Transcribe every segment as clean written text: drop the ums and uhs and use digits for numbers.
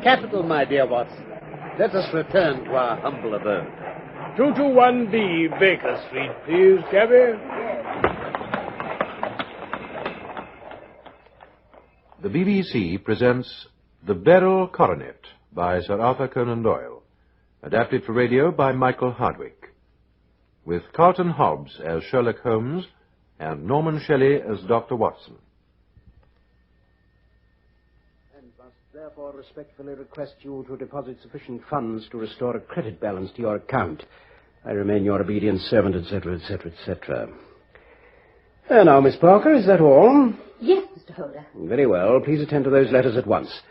Capital, my dear Watson. Let us return to our humble abode. 221B Baker Street, please, cabby. The BBC presents The Beryl Cornet by Sir Arthur Conan Doyle, adapted for radio by Michael Hardwick, with Carlton Hobbs as Sherlock Holmes and Norman Shelley as Dr. Watson. And must therefore respectfully request you to deposit sufficient funds to restore a credit balance to your account. I remain your obedient servant, etc., etc., etc. Now, Miss Parker, is that all? Yes, Mr. Holder. Very well. Please attend to those letters at once.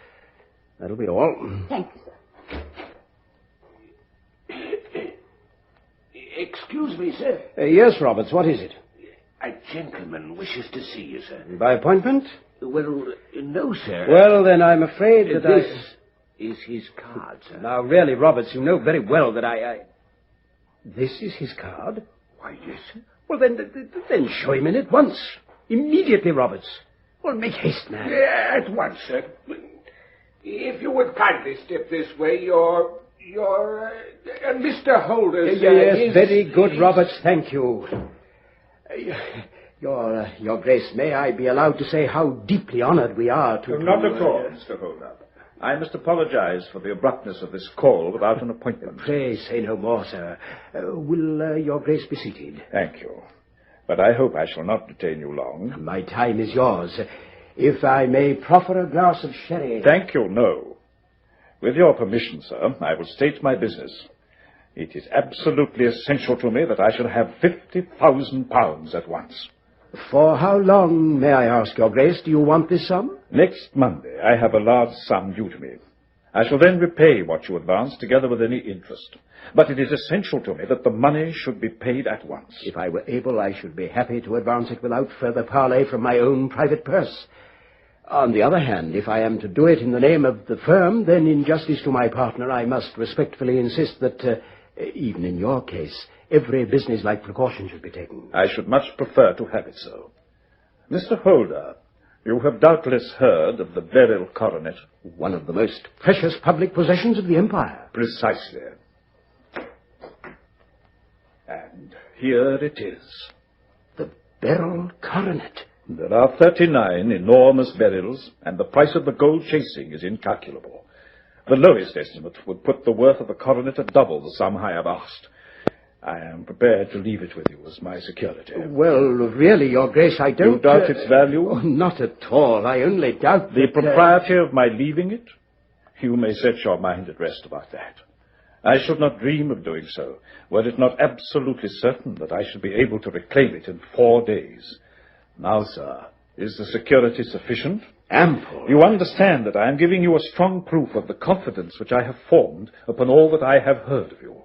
That'll be all. Thank you, sir. Excuse me, sir. Yes, Roberts, what is it? A gentleman wishes to see you, sir. By appointment? Well, no, sir. Well, then I'm afraid that This is his card, sir. Now, really, Roberts, you know very well that I... This is his card? Why, yes, sir. Well, then show him in at once. Immediately, Roberts. Well, make haste, man. At once, sir. If you would kindly step this way, your Mr. Holder's... Yes, very good, Roberts, thank you. Your Grace, may I be allowed to say how deeply honored we are to... Not at all, Mr. Holder. I must apologize for the abruptness of this call without an appointment. Pray say no more, sir. Will your Grace be seated? Thank you. But I hope I shall not detain you long. My time is yours. If I may proffer a glass of sherry... Thank you, no. With your permission, sir, I will state my business. It is absolutely essential to me that I shall have £50,000 at once. For how long, may I ask, your Grace, do you want this sum? Next Monday, I have a large sum due to me. I shall then repay what you advance, together with any interest. But it is essential to me that the money should be paid at once. If I were able, I should be happy to advance it without further parley from my own private purse. On the other hand, if I am to do it in the name of the firm, then in justice to my partner, I must respectfully insist that, even in your case, every businesslike precaution should be taken. I should much prefer to have it so. Mr. Holder, you have doubtless heard of the Beryl Coronet. One of the most precious public possessions of the Empire. Precisely. And here it is. The Beryl Coronet. There are 39 enormous beryls, and the price of the gold chasing is incalculable. The lowest estimate would put the worth of the coronet at double the sum I have asked. I am prepared to leave it with you as my security. Well, really, your Grace, I don't... You doubt its value? Oh, not at all. I only doubt the that, propriety of my leaving it? You may set your mind at rest about that. I should not dream of doing so, were it not absolutely certain that I should be able to reclaim it in 4 days. Now, sir, is the security sufficient? Ample. You understand that I am giving you a strong proof of the confidence which I have formed upon all that I have heard of you.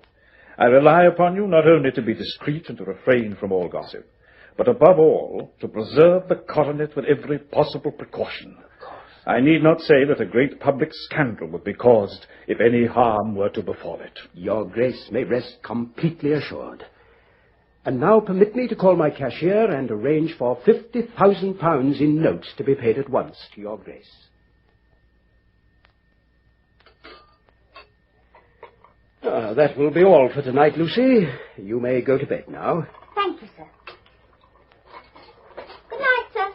I rely upon you not only to be discreet and to refrain from all gossip, but above all, to preserve the coronet with every possible precaution. I need not say that a great public scandal would be caused if any harm were to befall it. Your Grace may rest completely assured. And now permit me to call my cashier and arrange for £50,000 in notes to be paid at once to your Grace. That will be all for tonight, Lucy. You may go to bed now. Thank you, sir. Good night, sir.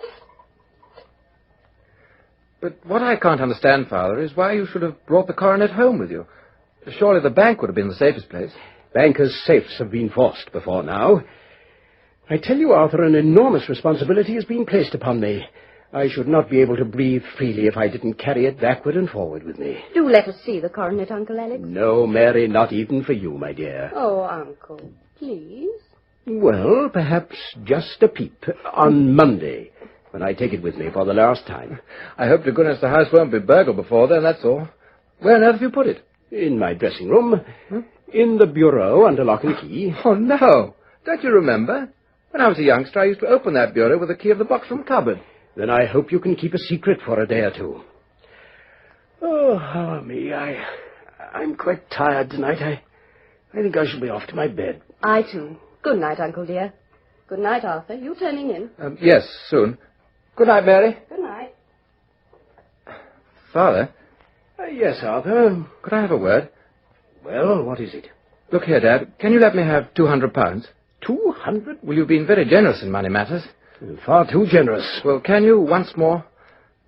But what I can't understand, Father, is why you should have brought the coronet home with you. Surely the bank would have been the safest place. Bankers' safes have been forced before now. I tell you, Arthur, an enormous responsibility has been placed upon me. I should not be able to breathe freely if I didn't carry it backward and forward with me. Do let us see the coronet, Uncle Alex. No, Mary, not even for you, my dear. Oh, Uncle, please. Well, perhaps just a peep on Monday, when I take it with me for the last time. I hope to goodness the house won't be burgled before then, that's all. Where on earth have you put it? In my dressing room. In the bureau under lock and key. Oh, no. Don't you remember? When I was a youngster, I used to open that bureau with the key of the box-room cupboard. Then I hope you can keep a secret for a day or two. Oh, how me. I'm quite tired tonight. I think I shall be off to my bed. I, too. Good night, Uncle dear. Good night, Arthur. You turning in? Yes, soon. Good night, Mary. Good night. Father, Yes, Arthur. could I have a word? Well, what is it? Look here, Dad. Can you let me have £200? 200? Well, you've been very generous in money matters. Far too generous. Well, can you once more?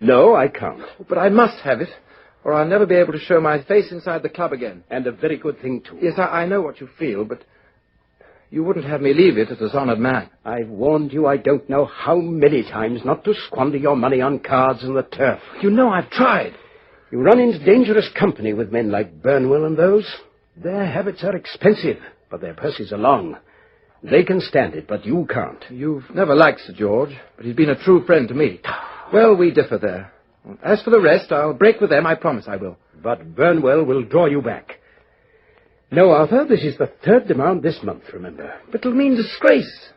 No, I can't. But I must have it, or I'll never be able to show my face inside the club again. And a very good thing, too. Yes, I know what you feel, but you wouldn't have me leave it as a honoured man. I've warned you I don't know how many times not to squander your money on cards and the turf. You know I've tried. You run into dangerous company with men like Burnwell and those. Their habits are expensive, but their purses are long. They can stand it, but you can't. You've never liked Sir George, but he's been a true friend to me. Well, we differ there. As for the rest, I'll break with them, I promise I will. But Burnwell will draw you back. No, Arthur, this is the third demand this month, remember. But it'll mean disgrace.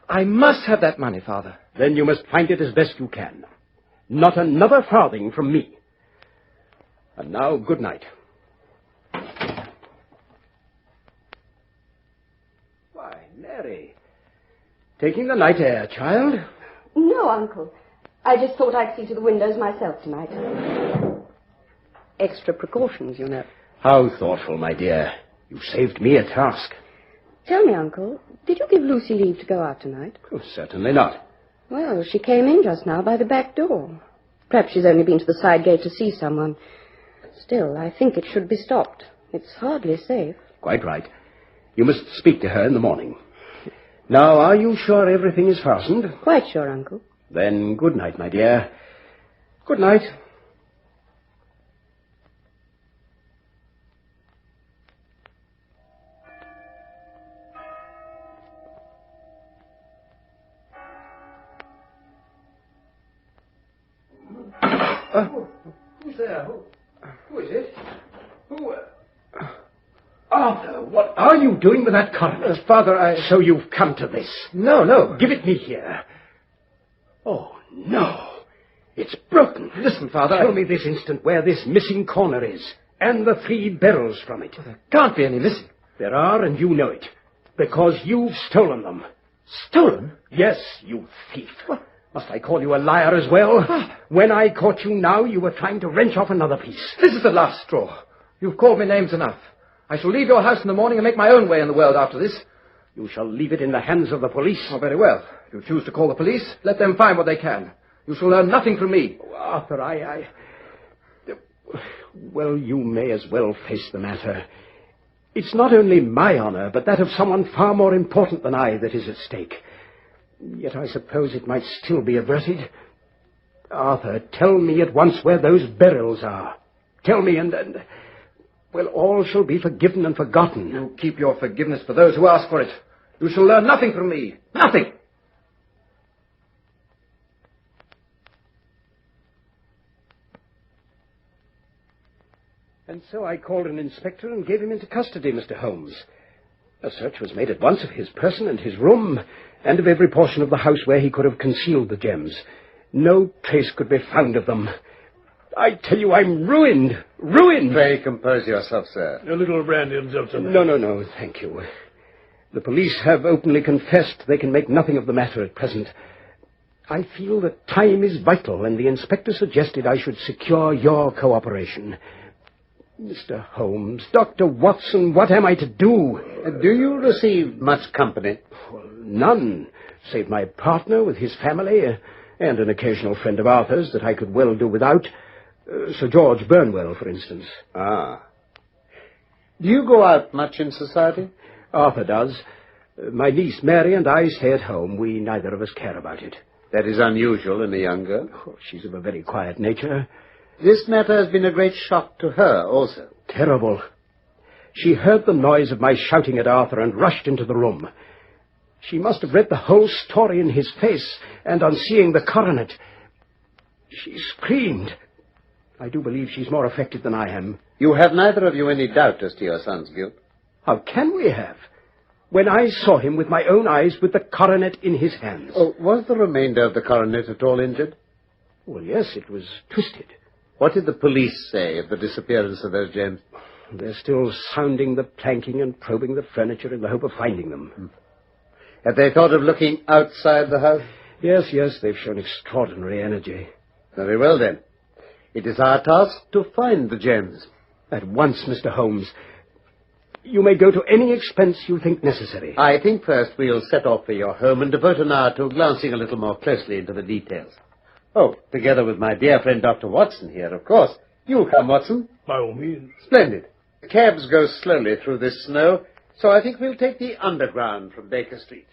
I must have that money, Father. Then you must find it as best you can. Not another farthing from me. And now, good night. Why, Mary. Taking the night air, child? No, Uncle. I just thought I'd see to the windows myself tonight. Extra precautions, you know. How thoughtful, my dear. You saved me a task. Tell me, Uncle, did you give Lucy leave to go out tonight? Oh, certainly not. Well, she came in just now by the back door. Perhaps she's only been to the side gate to see someone. Still, I think it should be stopped. It's hardly safe. Quite right. You must speak to her in the morning. Now, are you sure everything is fastened? Quite sure, Uncle. Then good night, my dear. Good night. Who's there? Who is it? Who? Arthur, what are you doing with that coronet? Father, So you've come to this. No. Give it me here. Oh, no. It's broken. Listen, Father. Tell me this instant where this missing corner is, and the 3 barrels from it. There can't be any missing. There are, and you know it, because you've stolen them. Stolen? Yes, you thief. What? Must I call you a liar as well? When I caught you now, you were trying to wrench off another piece. This is the last straw. You've called me names enough. I shall leave your house in the morning and make my own way in the world after this. You shall leave it in the hands of the police. Oh, very well. If you choose to call the police, let them find what they can. You shall learn nothing from me. Oh, Arthur, Well, you may as well face the matter. It's not only my honor, but that of someone far more important than I that is at stake. Yet I suppose it might still be averted. Arthur, tell me at once where those Beryls are. Tell me, well, all shall be forgiven and forgotten. You keep your forgiveness for those who ask for it. You shall learn nothing from me. Nothing! And so I called an inspector and gave him into custody, Mr. Holmes. A search was made at once of his person and his room, and of every portion of the house where he could have concealed the gems. No trace could be found of them. I tell you, I'm ruined. Ruined! Pray compose yourself, sir. A little brandy and seltzer. No, thank you. The police have openly confessed they can make nothing of the matter at present. I feel that time is vital, and the inspector suggested I should secure your cooperation. Mr. Holmes, Dr. Watson, what am I to do? Do you receive much company? Well, none, save my partner with his family, and an occasional friend of Arthur's that I could well do without. Sir George Burnwell, for instance. Ah. Do you go out much in society? Arthur does. My niece Mary and I stay at home. We neither of us care about it. That is unusual in a young girl. Oh, she's of a very quiet nature. This matter has been a great shock to her also. Terrible. She heard the noise of my shouting at Arthur and rushed into the room. She must have read the whole story in his face, and on seeing the coronet, she screamed. I do believe she's more affected than I am. You have neither of you any doubt as to your son's guilt? How can we have? When I saw him with my own eyes with the coronet in his hands. Oh, was the remainder of the coronet at all injured? Well, yes, it was twisted. What did the police say of the disappearance of those gems? They're still sounding the planking and probing the furniture in the hope of finding them. Have they thought of looking outside the house? Yes, they've shown extraordinary energy. Very well, then. It is our task to find the gems. At once, Mr. Holmes. You may go to any expense you think necessary. I think first we'll set off for your home and devote an hour to glancing a little more closely into the details. Oh, together with my dear friend Dr. Watson here, of course. You'll come, Watson. By all means. Splendid. The cabs go slowly through this snow, so I think we'll take the underground from Baker Street.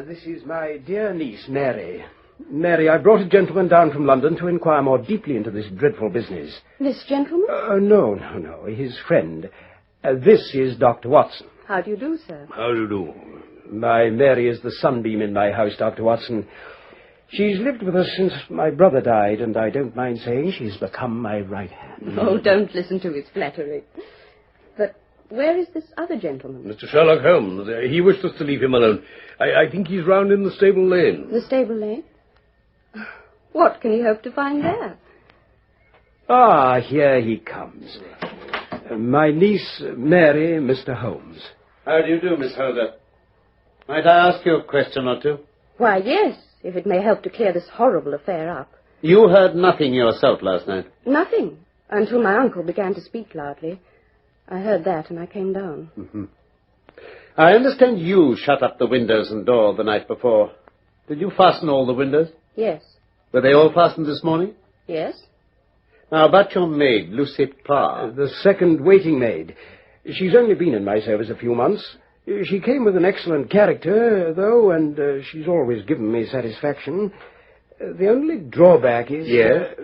This is my dear niece, Mary. Mary, I brought a gentleman down from London to inquire more deeply into this dreadful business. This gentleman? No. His friend. This is Dr. Watson. How do you do, sir? How do you do? My Mary is the sunbeam in my house, Dr. Watson. She's lived with us since my brother died, and I don't mind saying she's become my right hand. Oh, don't listen to his flattery. But where is this other gentleman? Mr. Sherlock Holmes. He wished us to leave him alone. I think he's round in the stable lane. The stable lane? What can he hope to find there? Here he comes. My niece, Mary, Mr. Holmes. How do you do, Miss Holder? Might I ask you a question or two? Why, yes, if it may help to clear this horrible affair up. You heard nothing yourself last night? Nothing, until my uncle began to speak loudly. I heard that and I came down. Mm-hmm. I understand you shut up the windows and door the night before. Did you fasten all the windows? Yes. Were they all fastened this morning? Yes. Now, about your maid, Lucy Parr. The second waiting maid. She's only been in my service a few months. She came with an excellent character, though, and she's always given me satisfaction. The only drawback is... Yes?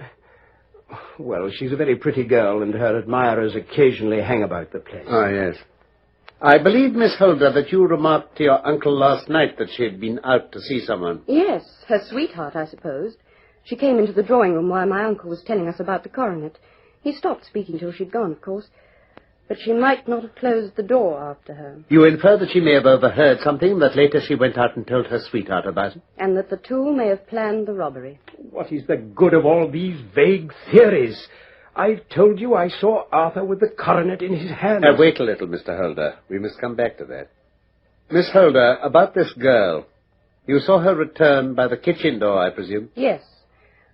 Well, she's a very pretty girl, and her admirers occasionally hang about the place. Oh, yes. I believe, Miss Holder, that you remarked to your uncle last night that she had been out to see someone. Yes, her sweetheart, I supposed. She came into the drawing room while my uncle was telling us about the coronet. He stopped speaking till she'd gone, of course. But she might not have closed the door after her. You infer that she may have overheard something, that later she went out and told her sweetheart about it? And that the two may have planned the robbery. What is the good of all these vague theories? I told you I saw Arthur with the coronet in his hand. Wait a little, Mr. Holder. We must come back to that. Miss Holder, about this girl. You saw her return by the kitchen door, I presume? Yes.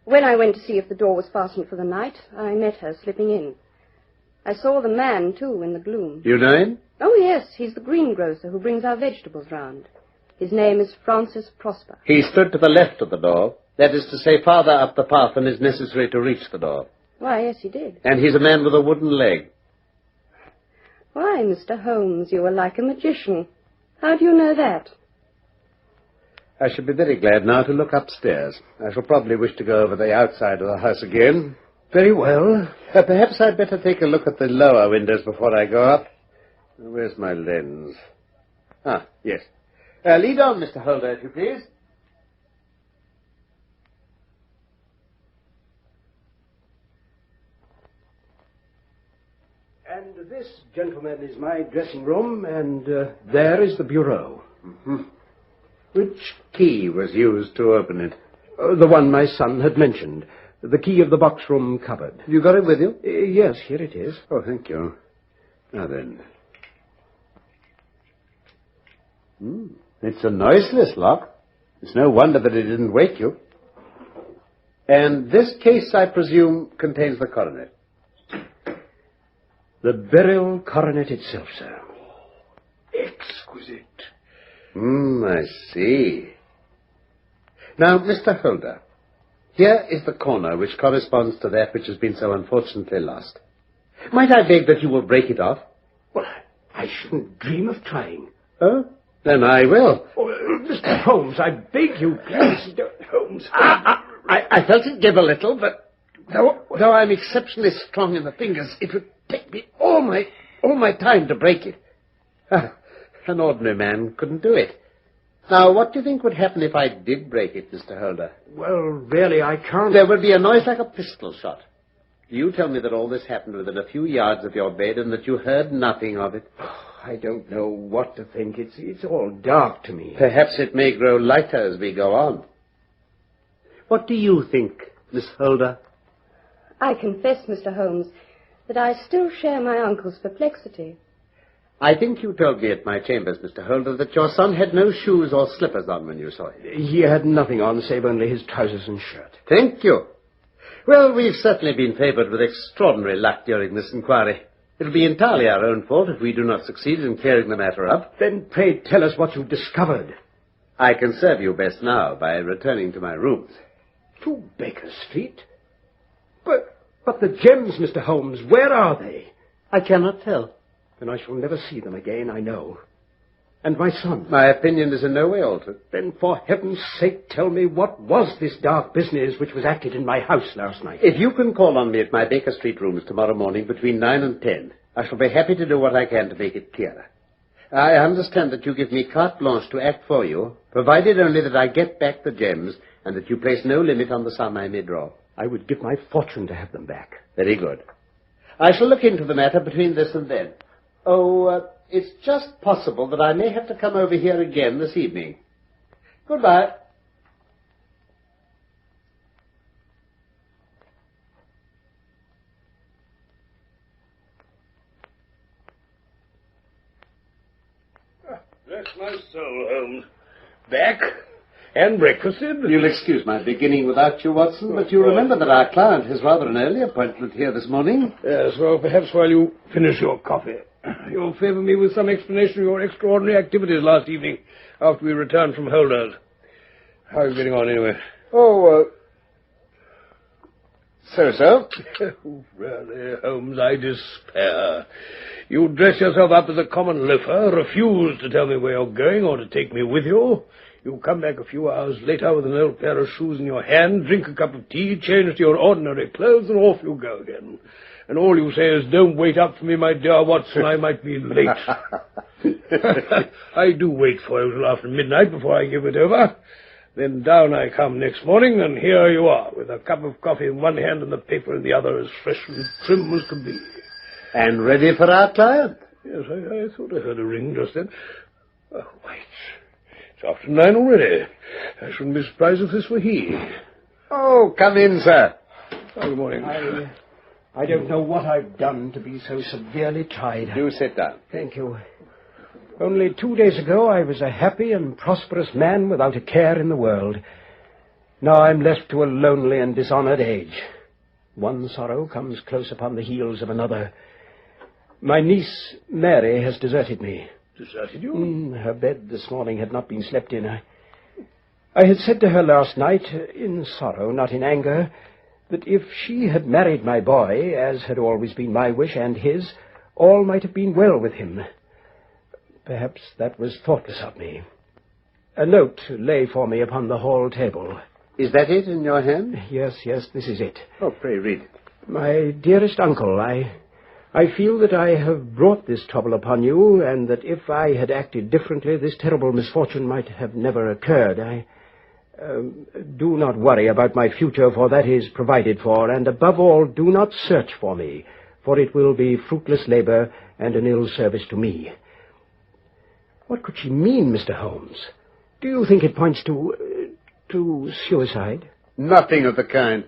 When I went to see if the door was fastened for the night, I met her slipping in. I saw the man, too, in the gloom. You know him? Oh, yes. He's the greengrocer who brings our vegetables round. His name is Francis Prosper. He stood to the left of the door. That is to say, farther up the path than is necessary to reach the door. Why, yes, he did. And he's a man with a wooden leg. Why, Mr. Holmes, you are like a magician. How do you know that? I should be very glad now to look upstairs. I shall probably wish to go over the outside of the house again. Very well. Perhaps I'd better take a look at the lower windows before I go up. Where's my lens? Yes. Lead on, Mr. Holder, if you please. And this, gentlemen, is my dressing room, and there is the bureau. Mm-hmm. Which key was used to open it? The one my son had mentioned. The key of the box-room cupboard. You got it with you? Yes, here it is. Oh, thank you. Now then. It's a noiseless lock. It's no wonder that it didn't wake you. And this case, I presume, contains the coronet. The Beryl coronet itself, sir. Exquisite. I see. Now, Mr. Holder, here is the corner which corresponds to that which has been so unfortunately lost. Might I beg that you will break it off? Well, I shouldn't dream of trying. Oh? Then I will. Oh, Mr. Holmes, I beg you, please. Holmes. I felt it give a little, but though I'm exceptionally strong in the fingers, it would take me all my time to break it. An ordinary man couldn't do it. Now, what do you think would happen if I did break it, Mr. Holder? Well, really, I can't... There would be a noise like a pistol shot. You tell me that all this happened within a few yards of your bed and that you heard nothing of it. I don't know what to think. It's all dark to me. Perhaps it may grow lighter as we go on. What do you think, Miss Holder? I confess, Mr. Holmes, that I still share my uncle's perplexity. I think you told me at my chambers, Mr. Holder, that your son had no shoes or slippers on when you saw him. He had nothing on save only his trousers and shirt. Thank you. Well, we've certainly been favoured with extraordinary luck during this inquiry. It'll be entirely our own fault if we do not succeed in clearing the matter up. Then pray tell us what you've discovered. I can serve you best now by returning to my rooms. To Baker Street? But the gems, Mr. Holmes, where are they? I cannot tell. Then I shall never see them again, I know. And my son? My opinion is in no way altered. Then for heaven's sake tell me what was this dark business which was acted in my house last night? If you can call on me at my Baker Street rooms tomorrow morning between 9 and 10, I shall be happy to do what I can to make it clearer. I understand that you give me carte blanche to act for you, provided only that I get back the gems and that you place no limit on the sum I may draw. I would give my fortune to have them back. Very good. I shall look into the matter between this and then. It's just possible that I may have to come over here again this evening. Goodbye. Bless my soul, Holmes. Back and breakfasted. You'll excuse my beginning without you, Watson, but you remember that our client has rather an early appointment here this morning. Yes, well, perhaps while you finish your coffee, you'll favour me with some explanation of your extraordinary activities last evening after we returned from Holders. How are you getting on, anyway? So. Really, Holmes, I despair. You dress yourself up as a common loafer, refuse to tell me where you're going or to take me with you. You come back a few hours later with an old pair of shoes in your hand, drink a cup of tea, change to your ordinary clothes, and off you go again. And all you say is, don't wait up for me, my dear Watson, I might be late. I do wait for you till after midnight before I give it over. Then down I come next morning, and here you are, with a cup of coffee in one hand and the paper in the other, as fresh and trim as could be. And ready for our client? Yes, I thought I heard a ring just then. Oh, wait. It's after 9 already. I shouldn't be surprised if this were he. Oh, come in, sir. Oh, good morning. I don't know what I've done to be so severely tried. Do sit down. Thank you. Only 2 days ago I was a happy and prosperous man without a care in the world. Now I'm left to a lonely and dishonoured age. One sorrow comes close upon the heels of another. My niece, Mary, has deserted me. Deserted you? Her bed this morning had not been slept in. I had said to her last night, in sorrow, not in anger, that if she had married my boy, as had always been my wish and his, all might have been well with him. Perhaps that was thoughtless of me. A note lay for me upon the hall table. Is that it in your hand? Yes, this is it. Oh, pray read it. My dearest uncle, I feel that I have brought this trouble upon you, and that if I had acted differently, this terrible misfortune might have never occurred. Do not worry about my future, for that is provided for, and above all, do not search for me, for it will be fruitless labour and an ill service to me. What could she mean, Mr. Holmes? Do you think it points to suicide? Nothing of the kind.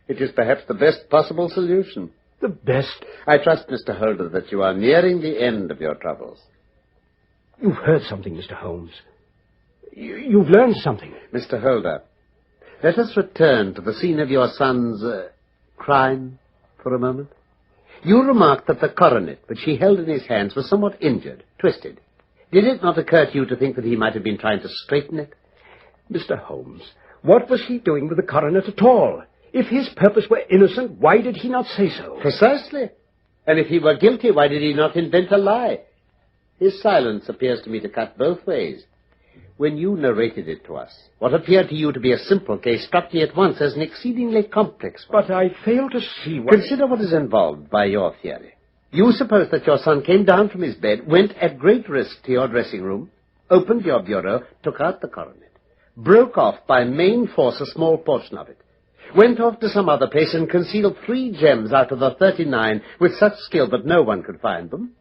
It is perhaps the best possible solution. The best? I trust, Mr. Holder, that you are nearing the end of your troubles. You've heard something, Mr. Holmes. You've learned something. Mr. Holder, let us return to the scene of your son's crime for a moment. You remarked that the coronet which he held in his hands was somewhat injured, twisted. Did it not occur to you to think that he might have been trying to straighten it? Mr. Holmes, what was he doing with the coronet at all? If his purpose were innocent, why did he not say so? Precisely. And if he were guilty, why did he not invent a lie? His silence appears to me to cut both ways. When you narrated it to us, what appeared to you to be a simple case struck me at once as an exceedingly complex one. But I fail to see what... Consider what is involved by your theory. You suppose that your son came down from his bed, went at great risk to your dressing room, opened your bureau, took out the coronet, broke off by main force a small portion of it, went off to some other place and concealed 3 gems out of the 39 with such skill that no one could find them,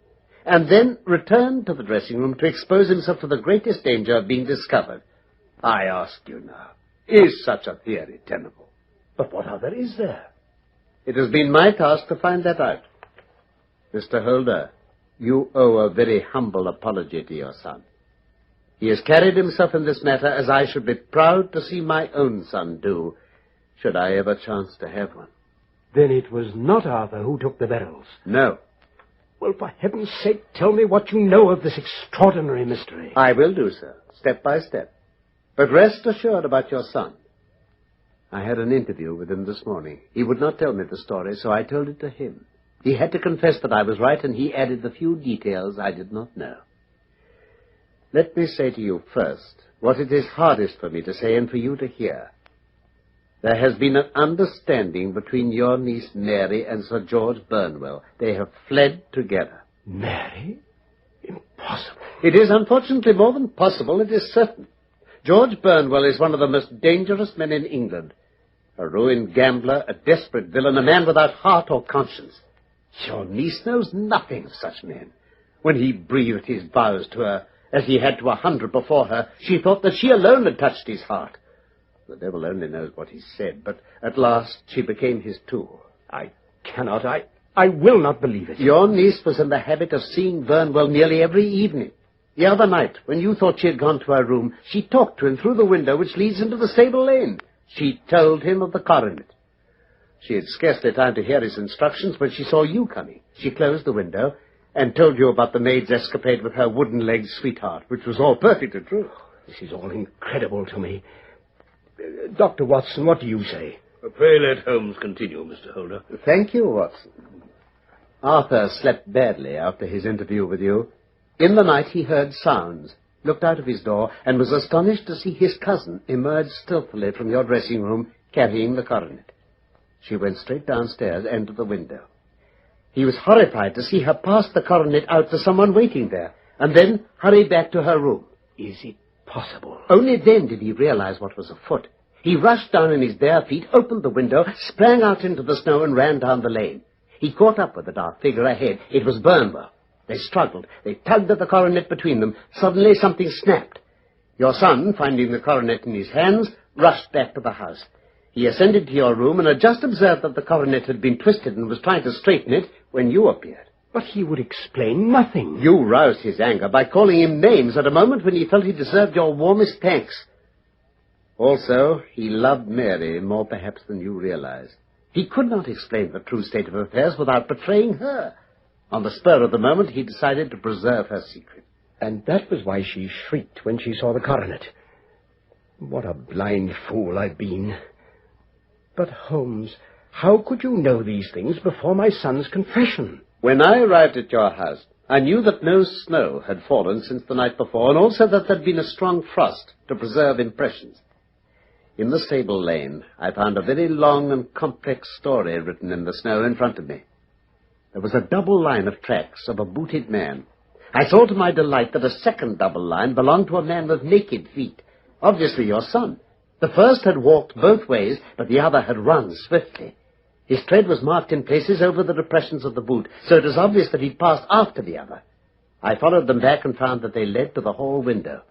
and then returned to the dressing room to expose himself to the greatest danger of being discovered. I ask you now, is such a theory tenable? But what other is there? It has been my task to find that out. Mr. Holder, you owe a very humble apology to your son. He has carried himself in this matter as I should be proud to see my own son do, should I ever chance to have one. Then it was not Arthur who took the Beryls? No. Well, for heaven's sake, tell me what you know of this extraordinary mystery. I will do so, step by step. But rest assured about your son. I had an interview with him this morning. He would not tell me the story, so I told it to him. He had to confess that I was right, and he added the few details I did not know. Let me say to you first what it is hardest for me to say and for you to hear. There has been an understanding between your niece Mary and Sir George Burnwell. They have fled together. Mary? Impossible. It is unfortunately more than possible, it is certain. George Burnwell is one of the most dangerous men in England. A ruined gambler, a desperate villain, a man without heart or conscience. Your niece knows nothing of such men. When he breathed his vows to her, as he had to 100 before her, she thought that she alone had touched his heart. The devil only knows what he said, but at last she became his tool. I will not believe it. Your niece was in the habit of seeing Burnwell nearly every evening. The other night, when you thought she had gone to her room, she talked to him through the window which leads into the stable lane. She told him of the coronet. She had scarcely time to hear his instructions when she saw you coming. She closed the window and told you about the maid's escapade with her wooden-legged sweetheart, which was all perfectly true. This is all incredible to me. Dr. Watson, what do you say? Pray let Holmes continue, Mr. Holder. Thank you, Watson. Arthur slept badly after his interview with you. In the night he heard sounds, looked out of his door, and was astonished to see his cousin emerge stealthily from your dressing room, carrying the coronet. She went straight downstairs and to the window. He was horrified to see her pass the coronet out to someone waiting there, and then hurry back to her room. Is it possible? Only then did he realize what was afoot. He rushed down in his bare feet, opened the window, sprang out into the snow, and ran down the lane. He caught up with the dark figure ahead. It was Burnwell. They struggled. They tugged at the coronet between them. Suddenly something snapped. Your son, finding the coronet in his hands, rushed back to the house. He ascended to your room and had just observed that the coronet had been twisted and was trying to straighten it when you appeared. But he would explain nothing. You roused his anger by calling him names at a moment when he felt he deserved your warmest thanks. Also, he loved Mary more perhaps than you realize. He could not explain the true state of affairs without betraying her. On the spur of the moment, he decided to preserve her secret. And that was why she shrieked when she saw the coronet. What a blind fool I've been. But, Holmes, how could you know these things before my son's confession? When I arrived at your house, I knew that no snow had fallen since the night before, and also that there had been a strong frost to preserve impressions. In the stable lane, I found a very long and complex story written in the snow in front of me. There was a double line of tracks of a booted man. I saw to my delight that a second double line belonged to a man with naked feet, obviously your son. The first had walked both ways, but the other had run swiftly. His tread was marked in places over the depressions of the boot, so it was obvious that he'd passed after the other. I followed them back and found that they led to the hall window.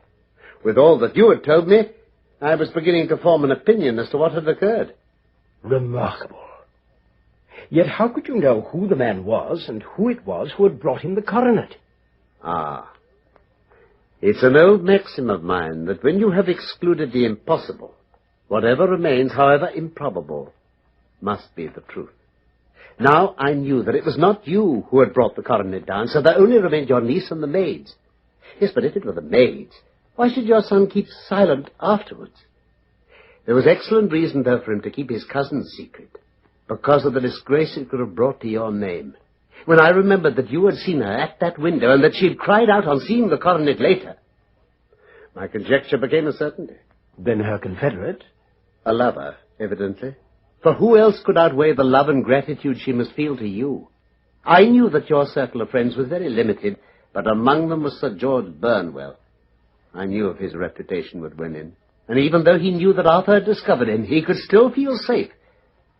With all that you had told me, I was beginning to form an opinion as to what had occurred. Remarkable. Yet how could you know who the man was and who it was who had brought him the coronet? Ah. It's an old maxim of mine that when you have excluded the impossible, whatever remains, however improbable, must be the truth. Now I knew that it was not you who had brought the coronet down, so there only remained your niece and the maids. Yes, but if it were the maids, why should your son keep silent afterwards? There was excellent reason, though, for him to keep his cousin's secret, because of the disgrace it could have brought to your name. When I remembered that you had seen her at that window and that she had cried out on seeing the coronet later, my conjecture became a certainty. Then her confederate? A lover, evidently. For who else could outweigh the love and gratitude she must feel to you? I knew that your circle of friends was very limited, but among them was Sir George Burnwell. I knew of his reputation with women, and even though he knew that Arthur had discovered him, he could still feel safe.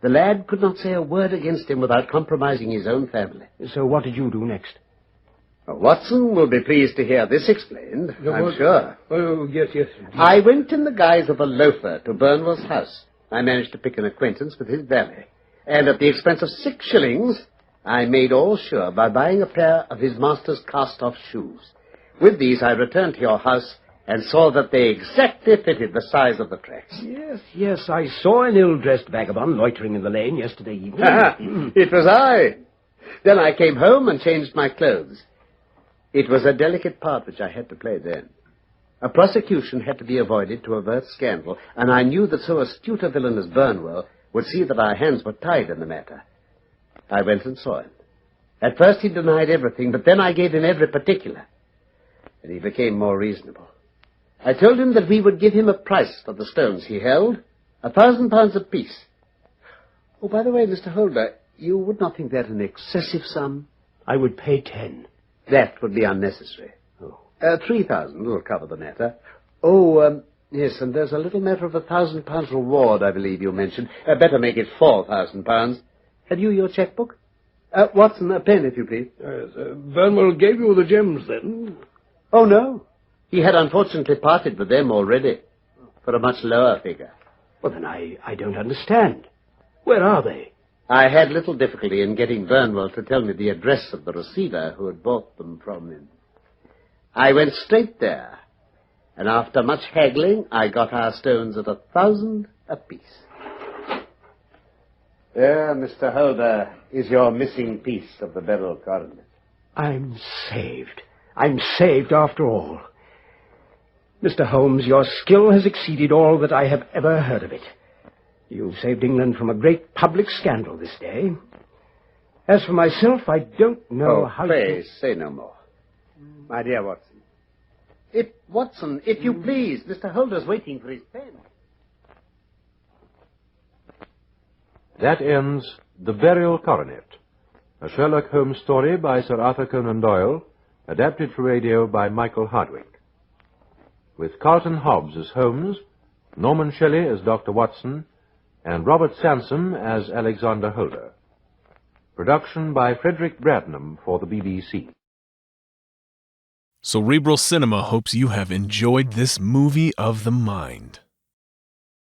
The lad could not say a word against him without compromising his own family. So what did you do next? Watson will be pleased to hear this explained, I'm sure. Oh, yes. I went in the guise of a loafer to Burnwell's house. I managed to pick an acquaintance with his valet. And at the expense of 6 shillings, I made all sure by buying a pair of his master's cast-off shoes. With these, I returned to your house and saw that they exactly fitted the size of the tracks. Yes, I saw an ill-dressed vagabond loitering in the lane yesterday evening. It was I. Then I came home and changed my clothes. It was a delicate part which I had to play then. A prosecution had to be avoided to avert scandal, and I knew that so astute a villain as Burnwell would see that our hands were tied in the matter. I went and saw him. At first he denied everything, but then I gave him every particular, and he became more reasonable. I told him that we would give him a price for the stones he held, £1,000 apiece. Oh, by the way, Mr. Holder, you would not think that an excessive sum? I would pay 10. That would be unnecessary. 3,000 will cover the matter. Yes, and there's a little matter of £1,000 reward, I believe you mentioned. Better make it £4,000. Have you your checkbook? Watson, a pen, if you please. Burnwell gave you the gems, then? Oh, no. He had unfortunately parted with them already, for a much lower figure. Well, then I don't understand. Where are they? I had little difficulty in getting Burnwell to tell me the address of the receiver who had bought them from him. I went straight there, and after much haggling, I got our stones at 1,000 apiece. There, Mr. Holder, is your missing piece of the Beryl coronet. I'm saved. I'm saved after all. Mr. Holmes, your skill has exceeded all that I have ever heard of it. You've saved England from a great public scandal this day. As for myself, I don't know how pray, say no more. My dear Watson. Watson, if you please, Mr. Holder's waiting for his pen. That ends The Beryl Coronet, a Sherlock Holmes story by Sir Arthur Conan Doyle, adapted for radio by Michael Hardwick. With Carlton Hobbs as Holmes, Norman Shelley as Dr. Watson, and Robert Sansom as Alexander Holder. Production by Frederick Bradnam for the BBC. Cerebral Cinema hopes you have enjoyed this movie of the mind.